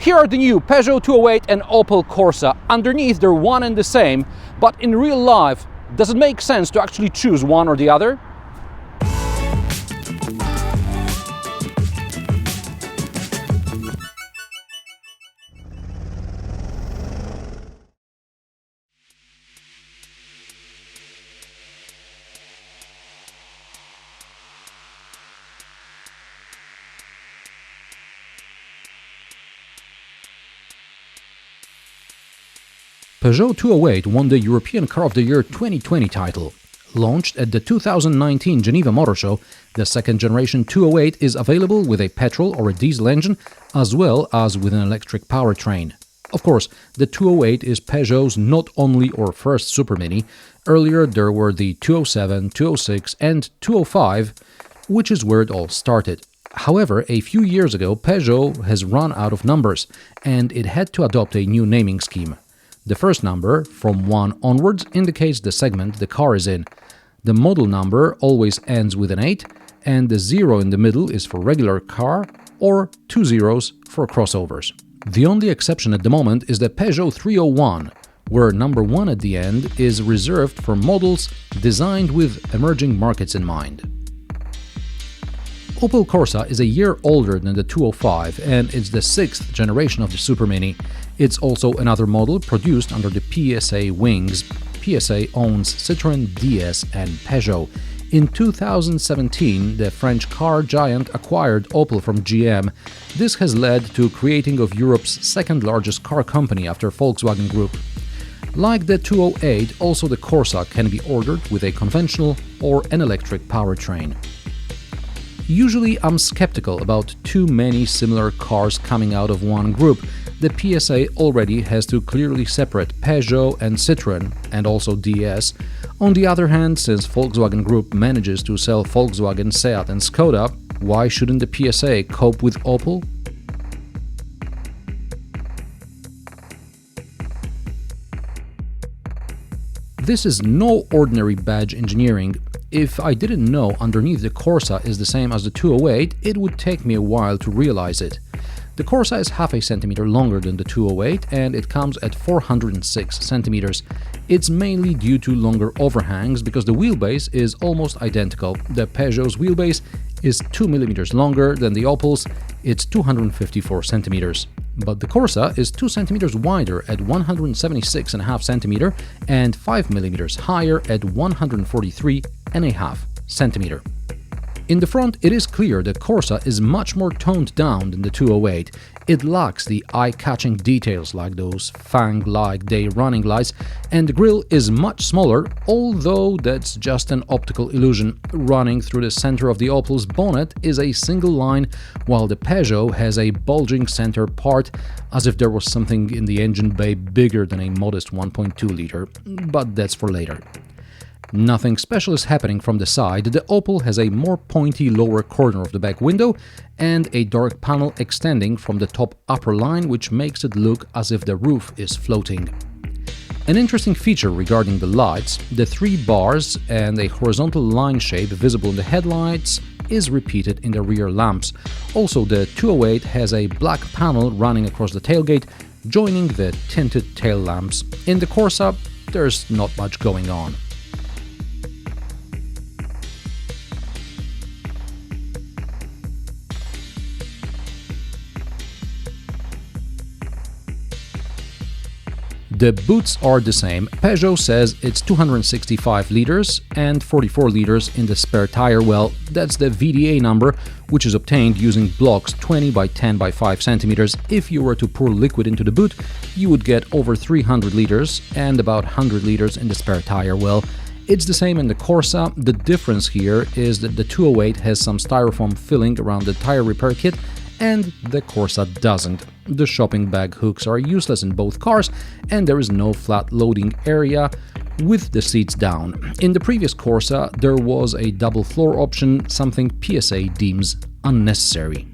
Here are the new Peugeot 208 and Opel Corsa. Underneath they're one and the same, but in real life, does it make sense to actually choose one or the other? Peugeot 208 won the European Car of the Year 2020 title. Launched at the 2019 Geneva Motor Show, the second-generation 208 is available with a petrol or a diesel engine, as well as with an electric powertrain. Of course, the 208 is Peugeot's not only or first super mini. Earlier there were the 207, 206 and 205, which is where it all started. However, a few years ago, Peugeot has run out of numbers, and it had to adopt a new naming scheme. The first number, from 1 onwards, indicates the segment the car is in. The model number always ends with an 8, and the 0 in the middle is for regular car, or 2 zeros for crossovers. The only exception at the moment is the Peugeot 301, where number 1 at the end is reserved for models designed with emerging markets in mind. Opel Corsa is a year older than the 205 and it's the 6th generation of the Super Mini. It's also another model produced under the PSA wings. PSA owns Citroen, DS and Peugeot. In 2017, the French car giant acquired Opel from GM. This has led to creating of Europe's second largest car company after Volkswagen Group. Like the 208, also the Corsa can be ordered with a conventional or an electric powertrain. Usually I'm skeptical about too many similar cars coming out of one group. The PSA already has to clearly separate Peugeot and Citroen, and also DS. On the other hand, since Volkswagen Group manages to sell Volkswagen, Seat and Skoda, why shouldn't the PSA cope with Opel? This is no ordinary badge engineering. If I didn't know underneath the Corsa is the same as the 208, it would take me a while to realize it. The Corsa is half a centimeter longer than the 208 and it comes at 406 centimeters. It's mainly due to longer overhangs because the wheelbase is almost identical. The Peugeot's wheelbase is 2 mm longer than the Opel's, it's 254 centimeters. But the Corsa is 2 centimeters wider at 176.5 centimeter and 5 mm higher at 143.5 centimeter. In the front, it is clear the Corsa is much more toned down than the 208. It lacks the eye-catching details like those fang-like day running lights, and the grille is much smaller, although that's just an optical illusion. Running through the center of the Opel's bonnet is a single line, while the Peugeot has a bulging center part, as if there was something in the engine bay bigger than a modest 1.2-liter, but that's for later. Nothing special is happening from the side. The Opel has a more pointy lower corner of the back window and a dark panel extending from the top upper line, which makes it look as if the roof is floating. An interesting feature regarding the lights, the 3 bars and a horizontal line shape visible in the headlights is repeated in the rear lamps. Also, the 208 has a black panel running across the tailgate, joining the tinted tail lamps. In the Corsa, there's not much going on. The boots are the same. Peugeot says it's 265 liters and 44 liters in the spare tire well. That's the VDA number, which is obtained using blocks 20 by 10 by 5 centimeters. If you were to pour liquid into the boot, you would get over 300 liters and about 100 liters in the spare tire well. It's the same in the Corsa. The difference here is that the 208 has some styrofoam filling around the tire repair kit, and the Corsa doesn't. The shopping bag hooks are useless in both cars, and there is no flat loading area with the seats down. In the previous Corsa, there was a double floor option, something PSA deems unnecessary.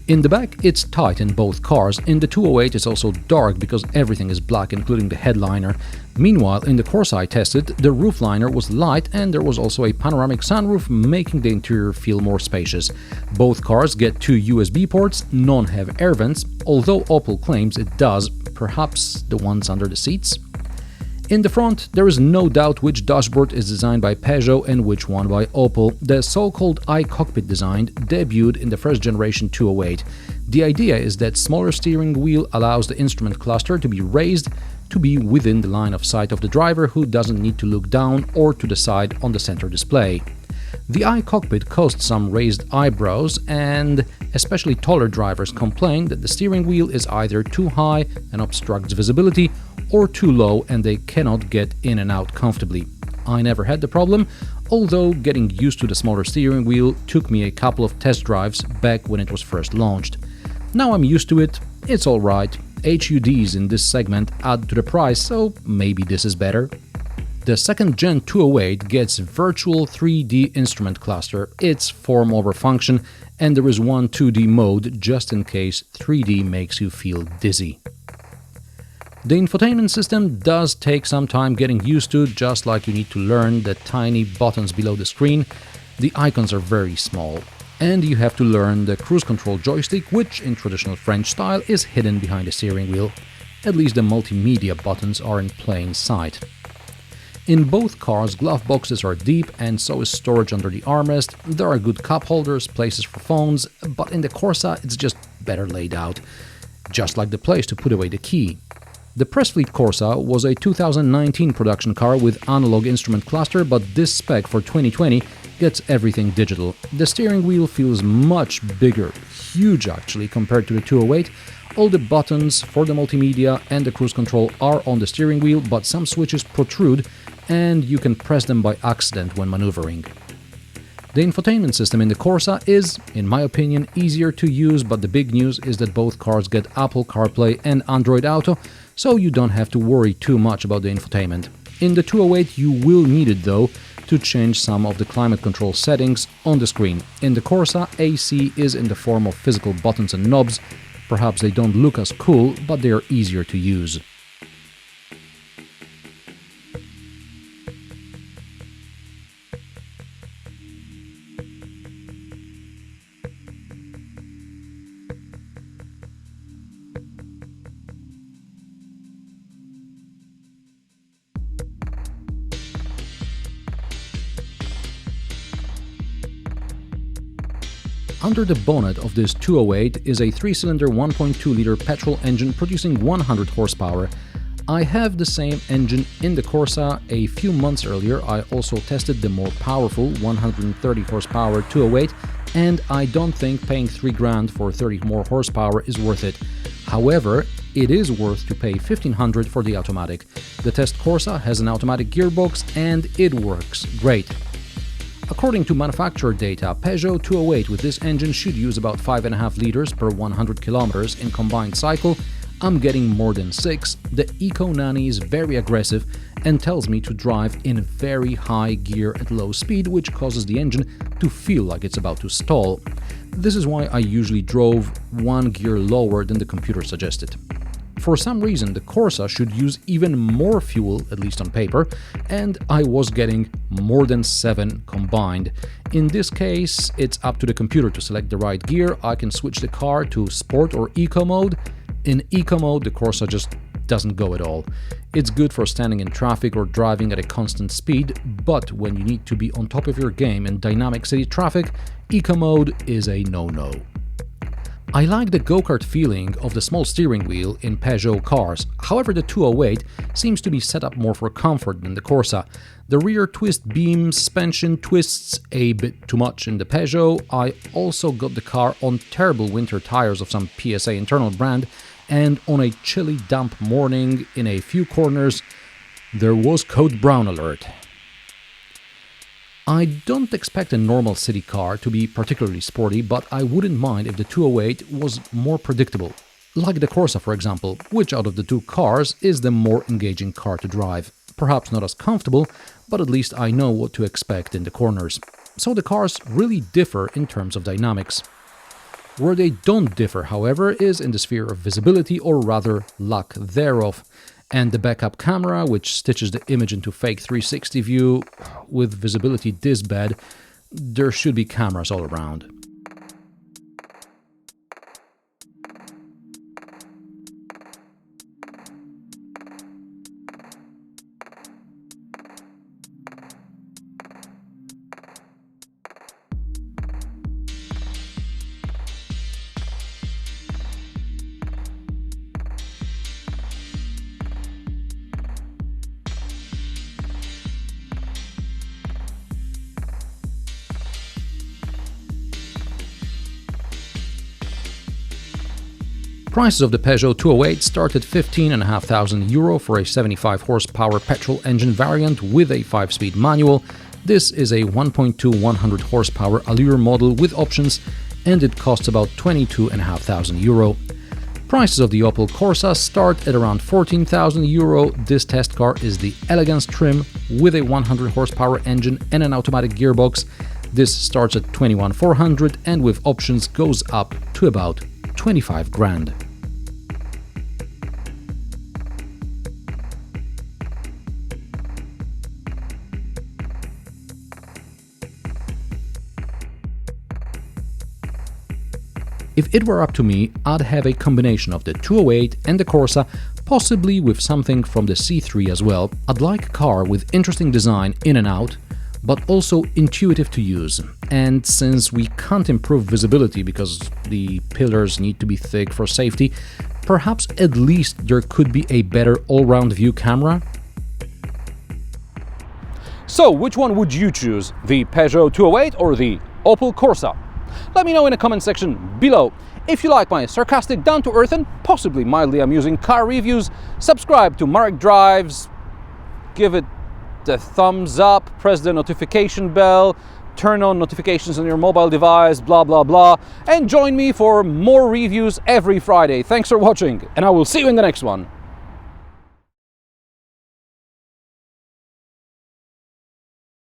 In the back, it's tight in both cars. In the 208 it's also dark because everything is black, including the headliner. Meanwhile, in the Corsa I tested, the roof liner was light and there was also a panoramic sunroof, making the interior feel more spacious. Both cars get 2 USB ports, none have air vents, although Opel claims it does, perhaps the ones under the seats. In the front, there is no doubt which dashboard is designed by Peugeot and which one by Opel. The so-called iCockpit design debuted in the first generation 208. The idea is that smaller steering wheel allows the instrument cluster to be raised to be within the line of sight of the driver, who doesn't need to look down or to the side on the center display. The iCockpit caused some raised eyebrows, and especially taller drivers complain that the steering wheel is either too high and obstructs visibility, or too low and they cannot get in and out comfortably. I never had the problem, although getting used to the smaller steering wheel took me a couple of test drives back when it was first launched. Now I'm used to it, it's alright. HUDs in this segment add to the price, so maybe this is better. The second Gen 208 gets virtual 3D instrument cluster. It's form over function, and there is one 2D mode just in case 3D makes you feel dizzy. The infotainment system does take some time getting used to, just like you need to learn the tiny buttons below the screen. The icons are very small. And you have to learn the cruise control joystick, which in traditional French style is hidden behind the steering wheel. At least the multimedia buttons are in plain sight. In both cars, glove boxes are deep and so is storage under the armrest. There are good cup holders, places for phones, but in the Corsa it's just better laid out. Just like the place to put away the key. The Press Fleet Corsa was a 2019 production car with analog instrument cluster, but this spec for 2020 gets everything digital. The steering wheel feels much bigger, huge actually, compared to the 208. All the buttons for the multimedia and the cruise control are on the steering wheel, but some switches protrude and you can press them by accident when maneuvering. The infotainment system in the Corsa is, in my opinion, easier to use, but the big news is that both cars get Apple CarPlay and Android Auto, so you don't have to worry too much about the infotainment. In the 208 you will need it though to change some of the climate control settings on the screen. In the Corsa, AC is in the form of physical buttons and knobs. Perhaps they don't look as cool, but they are easier to use. Under the bonnet of this 208 is a 3-cylinder 1.2-liter petrol engine producing 100 horsepower. I have the same engine in the Corsa. A few months earlier I also tested the more powerful 130 horsepower 208, and I don't think paying $3,000 for 30 more horsepower is worth it. However, it is worth to pay $1,500 for the automatic. The test Corsa has an automatic gearbox and it works great. According to manufacturer data, Peugeot 208 with this engine should use about 5.5 liters per 100 kilometers in combined cycle. I'm getting more than 6. The Eco Nanny is very aggressive and tells me to drive in very high gear at low speed, which causes the engine to feel like it's about to stall. This is why I usually drove one gear lower than the computer suggested. For some reason, the Corsa should use even more fuel, at least on paper, and I was getting more than 7 combined. In this case, it's up to the computer to select the right gear. I can switch the car to Sport or Eco mode. In Eco mode, the Corsa just doesn't go at all. It's good for standing in traffic or driving at a constant speed, but when you need to be on top of your game in dynamic city traffic, Eco mode is a no-no. I like the go-kart feeling of the small steering wheel in Peugeot cars. However, the 208 seems to be set up more for comfort than the Corsa. The rear twist beam suspension twists a bit too much in the Peugeot. I also got the car on terrible winter tires of some PSA internal brand, and on a chilly, damp morning in a few corners, there was code brown alert. I don't expect a normal city car to be particularly sporty, but I wouldn't mind if the 208 was more predictable. Like the Corsa, for example, which out of the two cars is the more engaging car to drive. Perhaps not as comfortable, but at least I know what to expect in the corners. So the cars really differ in terms of dynamics. Where they don't differ, however, is in the sphere of visibility, or rather lack thereof. And the backup camera, which stitches the image into fake 360 view, with visibility this bad, there should be cameras all around. Prices of the Peugeot 208 start at €15,500 for a 75 horsepower petrol engine variant with a 5-speed manual. This is a 1.2 100 horsepower Allure model with options, and it costs about €22,500. Prices of the Opel Corsa start at around €14,000. This test car is the Elegance trim with a 100 horsepower engine and an automatic gearbox. This starts at €21,400 and with options goes up to about 25 grand. If it were up to me, I'd have a combination of the 208 and the Corsa, possibly with something from the C3 as well. I'd like a car with interesting design in and out, but also intuitive to use. And since we can't improve visibility because the pillars need to be thick for safety, perhaps at least there could be a better all-round view camera. So, which one would you choose? The Peugeot 208 or the Opel Corsa? Let me know in the comment section below. If you like my sarcastic, down-to-earth and possibly mildly amusing car reviews, subscribe to Marek Drives, give it the thumbs up, press the notification bell, turn on notifications on your mobile device, blah blah blah, and join me for more reviews every Friday. Thanks for watching, and I will see you in the next one.